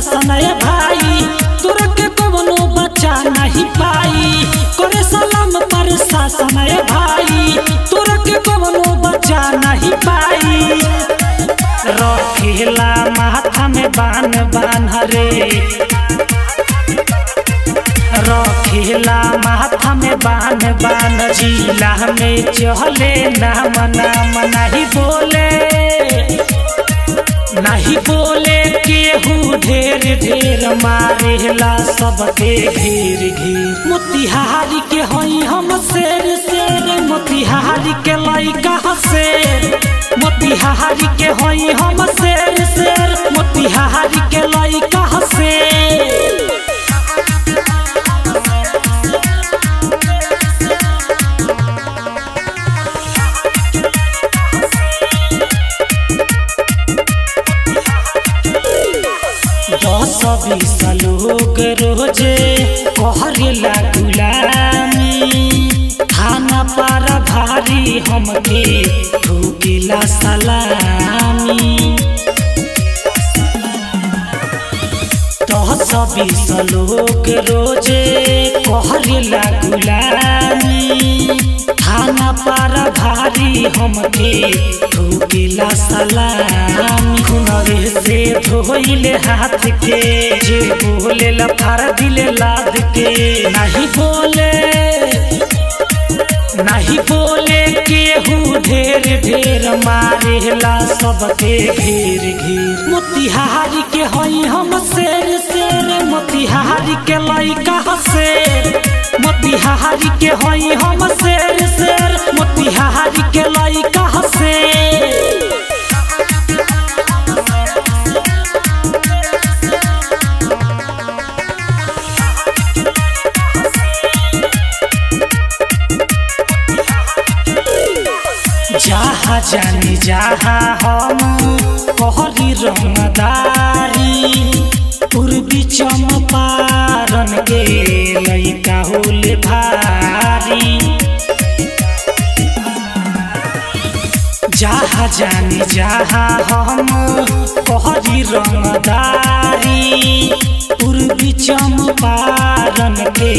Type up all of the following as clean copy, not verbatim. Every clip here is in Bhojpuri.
शासन है भाई, तोरा के कवनो बचा नहीं पाई। करे सलाम पर शासन है भाई, तोरा के कवनो बचा नहीं पाई। रखेला माथा में बान बान रे, रखेला माथा में बान बान। जिला में चले नाम नाम नहीं बोले केहू ढेर ढेर मारेला सबके घेर घेर। मोतिहारी के हई हम शेर शेर, मोतिहारी के लइका शेर, मोतिहारी के हई हम शेर शेर, मोतिहारी के लइका शेर। 10-20 लोग रोजे कहरेला गुलामी, खाना पर भारी हमके ठोकेला सलामी। 10-20 लोग रोजे कहरेला गुलामी, खाना पर भारी हमके ठोकेला सलामी। खुनरे से धोइले हाथ के, जे बोले लफार दिले लाद के। नहीं बोले केहू ढेर ढेर मारेला सबके घेर घेर। मोतिहारी के हई हम शेर शेर, मोतिहारी के लइका शेर, मोतिहारी के हई हम शेर शेर, मोतिहारी के लइका शेर। जहाँ जानी जहाँ हम कहरी रंगदारी, पूर्वी चंपारण के लइका होले भारी। जहाँ जानी जहाँ हम कहरी रंगदारी, पूर्वी चंपारण के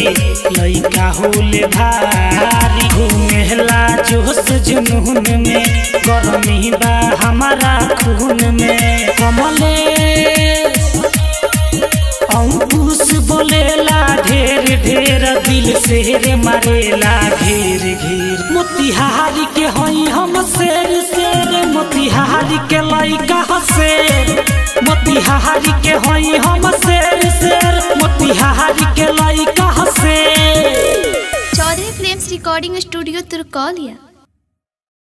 लइका होले भारी। घूमेला जोश जुनून में, गरमी बा हमारा खून में। कमलेश अंकुश बोलेला ढेर ढेर, दिल से मारेला घेर घेर। मोतिहारी के हई हम शेर शेर, मोतिहारी के लइका शेर, मोतिहारी के हई हम शेर शेर, मोतिहारी के लइका शेर। Chaudhary films recording studio Turkaulia.